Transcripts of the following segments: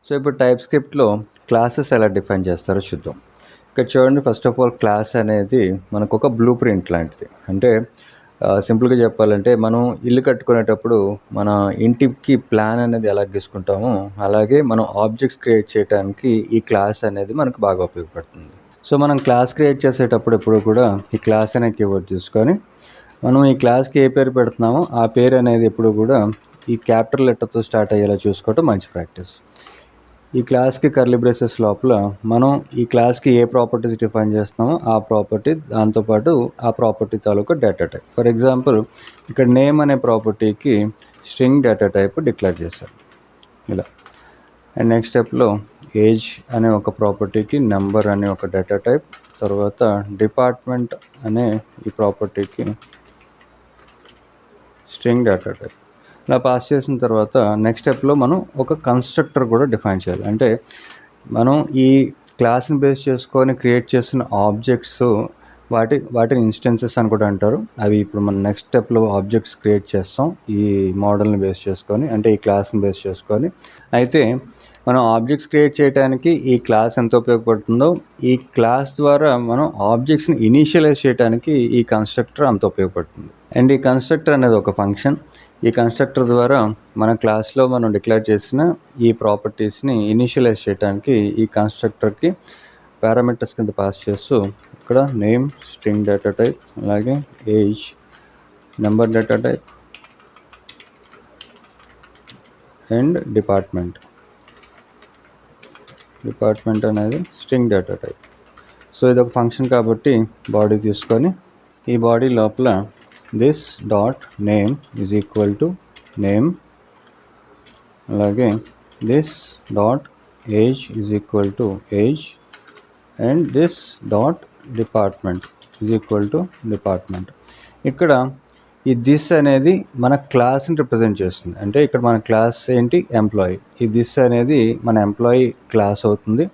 So ఇప్పుడు type స్క్రిప్ట్లో classes ఎలా డిఫైన్ చేస్తారో చూద్దాం. ఇక్కడ చూడండి, ఫస్ట్ ఆఫ్ ఆల్ క్లాస్ అనేది మనకు ఒక బ్లూ ప్రింట్ లాంటిది. అంటే సింపుల్గా చెప్పాలంటే మనం ఇల్లు కట్టుకునేటప్పుడు మన ఇంటికి ప్లాన్ అనేది ఎలా గీసుకుంటామో అలాగే మనం ఆబ్జెక్ట్స్ క్రియేట్ చేయడానికి ఈ క్లాస్ అనేది మనకు బాగా ఉపయోగపడుతుంది. సో మనం క్లాస్ క్రియేట్ చేసేటప్పుడు ఎప్పుడు కూడా ఈ క్లాస్ అనే కీవర్డ్ తీసుకొని మనం ఈ క్లాస్కి ఏ పేరు పెడుతున్నామో ఆ పేరు అనేది ఎప్పుడు కూడా ఈ క్యాపిటల్ లెటర్తో స్టార్ట్ అయ్యేలా చూసుకోవటం మంచి ప్రాక్టీస్. ఈ క్లాస్కి కర్లీ బ్రేసెస్ లోపల మనం ఈ క్లాస్కి ఏ ప్రాపర్టీస్ డిఫైన్ చేస్తున్నామో ఆ ప్రాపర్టీ, దాంతోపాటు ఆ property taluka data type. For example ఇక్కడ నేమ్ అనే ప్రాపర్టీకి స్ట్రింగ్ డేటా టైప్ డిక్లేర్ చేశారు ఇలా. అండ్ నెక్స్ట్ స్టెప్లో ఏజ్ అనే ఒక ప్రాపర్టీకి నెంబర్ అనే ఒక డేటా టైప్, తర్వాత డిపార్ట్మెంట్ అనే ఈ ప్రాపర్టీకి స్ట్రింగ్ డేటా టైప్ ఇలా పాస్ చేసిన తర్వాత నెక్స్ట్ స్టెప్లో మనం ఒక కన్స్ట్రక్టర్ కూడా డిఫైన్ చేయాలి. అంటే మనం ఈ క్లాస్ని బేస్ చేసుకొని క్రియేట్ చేసిన ఆబ్జెక్ట్స్ వాటిని ఇన్స్టెన్సెస్ అని కూడా అంటారు. అవి ఇప్పుడు మనం నెక్స్ట్ స్టెప్లో ఆబ్జెక్ట్స్ క్రియేట్ చేస్తాం ఈ మోడల్ని బేస్ చేసుకొని, అంటే ఈ క్లాస్ని బేస్ చేసుకొని. అయితే మనం ఆబ్జెక్ట్స్ క్రియేట్ చేయడానికి ఈ క్లాస్ ఎంత ఉపయోగపడుతుందో, ఈ క్లాస్ ద్వారా మనం ఆబ్జెక్ట్స్ని ఇనీషియలైజ్ చేయడానికి ఈ కన్స్ట్రక్టర్ అంత ఉపయోగపడుతుంది. అండ్ ఈ కన్స్ట్రక్టర్ అనేది ఒక ఫంక్షన్. ఈ కన్స్ట్రక్టర్ ద్వారా మన క్లాస్లో మనం డిక్లేర్ చేసిన ఈ ప్రాపర్టీస్ని ఇనీషియలైజ్ చేయడానికి ఈ కన్స్ట్రక్టర్కి పారామీటర్స్ కింద పాస్ చేస్తూ ఇక్కడ నేమ్ స్ట్రింగ్ డేటా టైప్, అలాగే age number data type and department అనేది స్ట్రింగ్ డేటా టైప్. సో ఇది ఒక ఫంక్షన్ కాబట్టి బాడీ తీసుకొని ఈ బాడీ లోపల this dot name is equal to name, అలాగే this dot age is equal to age and this dot department is equal to department. ఇక్కడ ఈ దిస్ అనేది మన క్లాస్ని రిప్రజెంట్ చేస్తుంది. అంటే ఇక్కడ మన క్లాస్ ఏంటి, ఎంప్లాయీ. ఈ దిస్ అనేది మన ఎంప్లాయీ క్లాస్ అవుతుంది.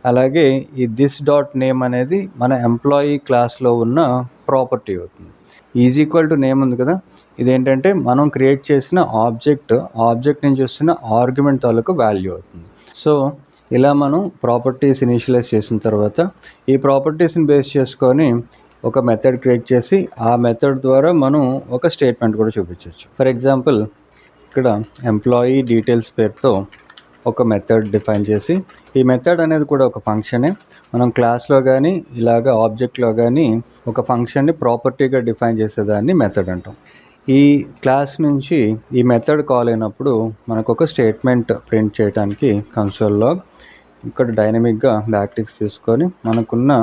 అలాగే ఈ దిస్ డాట్ నేమ్ అనేది మన ఎంప్లాయీ క్లాస్లో ఉన్న ప్రాపర్టీ అవుతుంది. ఈజ్ ఈక్వల్ టు నేమ్ ఉంది కదా, ఇదేంటంటే మనం క్రియేట్ చేసిన ఆబ్జెక్ట్ నుంచి వస్తున్న ఆర్గ్యుమెంట్ తాలూకు వాల్యూ అవుతుంది. సో ఇలా మనం ప్రాపర్టీస్ ఇనిషియలైజ్ చేసిన తర్వాత ఈ ప్రాపర్టీస్ని బేస్ చేసుకొని ఒక మెథడ్ క్రియేట్ చేసి ఆ మెథడ్ ద్వారా మనం ఒక స్టేట్మెంట్ కూడా చూపించవచ్చు. ఫర్ ఎగ్జాంపుల్ ఇక్కడ ఎంప్లాయీ డీటెయిల్స్ పేరుతో ఒక మెథడ్ డిఫైన్ చేసి, ఈ మెథడ్ అనేది కూడా ఒక ఫంక్షనే. మనం క్లాస్లో కానీ ఇలాగ ఆబ్జెక్ట్లో కానీ ఒక ఫంక్షన్ని ప్రాపర్టీగా డిఫైన్ చేసేదాన్ని మెథడ్ అంటాం. ఈ క్లాస్ నుంచి ఈ మెథడ్ కాల్ అయినప్పుడు మనకు ఒక స్టేట్మెంట్ ప్రింట్ చేయడానికి కన్సోల్ లాగ్ ఇక్కడ డైనమిక్గా బ్యాక్టిక్స్ తీసుకొని మనకున్న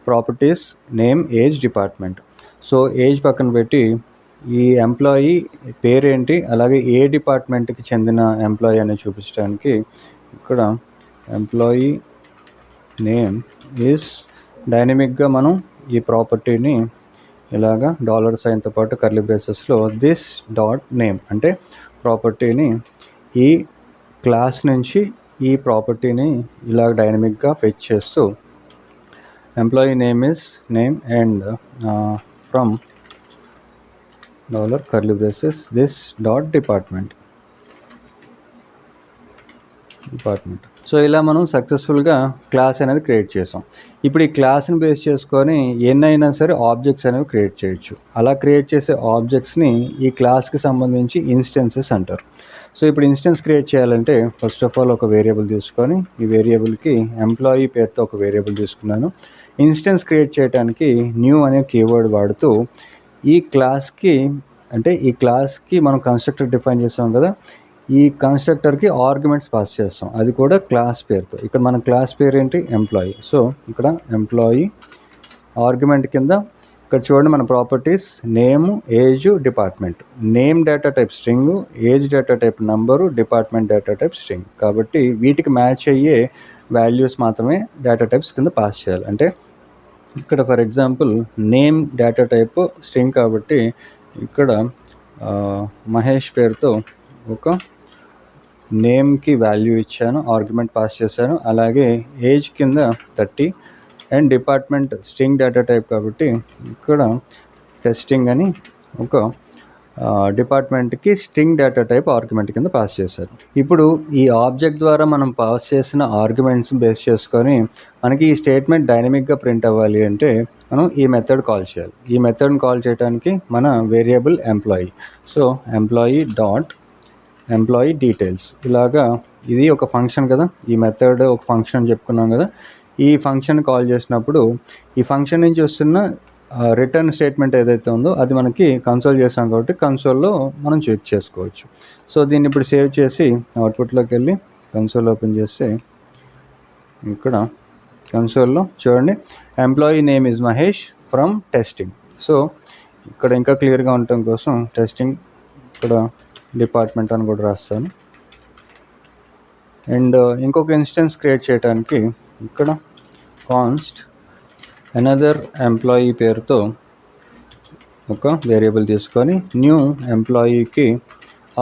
properties name, age, department. So age పక్కన పెట్టి ఈ ఎంప్లాయీ పేరేంటి, అలాగే ఏ డిపార్ట్మెంట్కి చెందిన ఎంప్లాయీ అని చూపించడానికి ఇక్కడ ఎంప్లాయీ నేమ్ ఈజ్ డైనమిక్గా మనం ఈ ప్రాపర్టీని ఇలాగా $సైన్తో పాటు కర్లీ బ్రేసెస్లో దిస్ డాట్ నేమ్ అంటే ప్రాపర్టీని ఈ క్లాస్ నుంచి ఈ ప్రాపర్టీని ఇలా డైనమిక్గా ఫెచ్ చేస్తూ employee name is name and from $curly braces this dot department. So ఇలా మనం సక్సెస్ఫుల్గా క్లాస్ అనేది క్రియేట్ చేసాం. ఇప్పుడు ఈ క్లాస్ని బేస్ చేసుకొని ఎన్నైనా సరే ఆబ్జెక్ట్స్ అనేవి క్రియేట్ చేయొచ్చు. అలా క్రియేట్ చేసే ఆబ్జెక్ట్స్ని ఈ క్లాస్కి సంబంధించి ఇన్స్టెన్సెస్ అంటారు. సో ఇప్పుడు ఇన్స్టెన్స్ క్రియేట్ చేయాలంటే ఫస్ట్ ఆఫ్ ఆల్ ఒక వేరియబుల్ తీసుకొని ఈ వేరియబుల్కి ఎంప్లాయీ పేరుతో ఒక వేరియబుల్ తీసుకున్నాను. ఇన్స్టెన్స్ క్రియేట్ చేయడానికి న్యూ అనే కీవర్డ్ వాడుతూ ఈ క్లాస్కి మనం కన్స్ట్రక్టర్ డిఫైన్ చేసాం కదా, ఈ కన్స్ట్రక్టర్కి ఆర్గ్యుమెంట్స్ పాస్ చేస్తాం, అది కూడా క్లాస్ పేరుతో. ఇక్కడ మన క్లాస్ పేరు ఏంటి, ఎంప్లాయీ. సో ఇక్కడ ఎంప్లాయీ ఆర్గ్యుమెంట్ కింద ఇక్కడ చూడండి మన properties name, age, department. Name data type string, age data type number, department data type string. కాబట్టి వీటికి మ్యాచ్ అయ్యే వాల్యూస్ మాత్రమే డేటా టైప్స్ కింద పాస్ చేయాలి. అంటే ఇక్కడ for example name data type string కాబట్టి ఇక్కడ మహేష్ పేరుతో ఒక నేమ్కి వాల్యూ ఇచ్చాను, ఆర్గ్యుమెంట్ పాస్ చేశాను. అలాగే ఏజ్ కింద 30 and department string data type కాబట్టి ఇక్కడ టెస్టింగ్ అని ఒక డిపార్ట్మెంట్కి స్ట్రింగ్ డేటా టైప్ ఆర్గ్యుమెంట్ కింద పాస్ చేశారు. ఇప్పుడు ఈ ఆబ్జెక్ట్ ద్వారా మనం పాస్ చేసిన ఆర్గ్యుమెంట్స్ బేస్ చేసుకొని మనకి ఈ స్టేట్మెంట్ డైనమిక్గా ప్రింట్ అవ్వాలి అంటే మనం ఈ మెథడ్ కాల్ చేయాలి. ఈ మెథడ్ని కాల్ చేయడానికి మన variable employee. So employee dot employee details, ఇలాగా ఇది ఒక ఫంక్షన్ కదా, ఈ మెథడ్ ఒక ఫంక్షన్ చెప్పుకున్నాం కదా. ఈ ఫంక్షన్ కాల్ చేసినప్పుడు ఈ ఫంక్షన్ నుంచి వస్తున్న రిటర్న్ స్టేట్మెంట్ ఏదైతే ఉందో అది మనకి కన్సోల్ చేసాం కాబట్టి కన్సోల్లో మనం చెక్ చేసుకోవచ్చు. సో దీన్ని ఇప్పుడు సేవ్ చేసి అవుట్పుట్లోకి వెళ్ళి కన్సోల్ ఓపెన్ చేస్తే ఇక్కడ కన్సోల్లో చూడండి employee name is Mahesh from testing. So ఇక్కడ ఇంకా క్లియర్గా ఉండటం కోసం టెస్టింగ్ ఇక్కడ డిపార్ట్మెంట్ అని కూడా రాస్తాను. అండ్ ఇంకొక ఇన్స్టెన్స్ క్రియేట్ చేయడానికి ఇక్కడ కాన్స్ట్ అనదర్ ఎంప్లాయీ పేరుతో ఒక వేరియబుల్ తీసుకొని న్యూ ఎంప్లాయీకి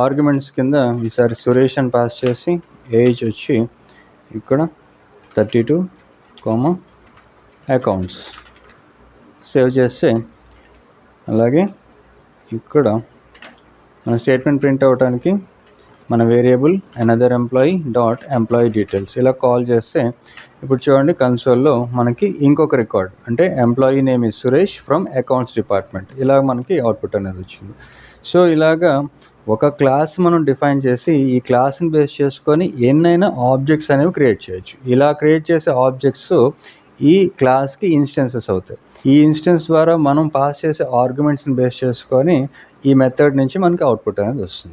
ఆర్గ్యుమెంట్స్ కింద ఈసారి సురేష్ అని పాస్ చేసి ఏజ్ వచ్చి ఇక్కడ 32, అకౌంట్స్ సేవ్ చేస్తే అలాగే ఇక్కడ మన స్టేట్మెంట్ ప్రింట్ అవ్వడానికి మన variable another employee dot employee details ఇలా కాల్ చేస్తే ఇప్పుడు చూడండి కన్సోల్లో మనకి ఇంకొక రికార్డ్ అంటే employee name is Suresh from accounts department ఇలా మనకి అవుట్పుట్ అనేది వచ్చింది. సో ఇలాగా ఒక క్లాస్ మనం డిఫైన్ చేసి ఈ క్లాస్ని బేస్ చేసుకొని ఎన్నైనా ఆబ్జెక్ట్స్ అనేవి క్రియేట్ చేయొచ్చు. ఇలా క్రియేట్ చేసే ఆబ్జెక్ట్స్ ఈ క్లాస్కి ఇన్స్టెన్సెస్ అవుతాయి. ఈ ఇన్స్టెన్స్ ద్వారా మనం పాస్ చేసే ఆర్గ్యుమెంట్స్ని బేస్ చేసుకొని ఈ మెథడ్ నుంచి మనకి అవుట్పుట్ అనేది వస్తుంది.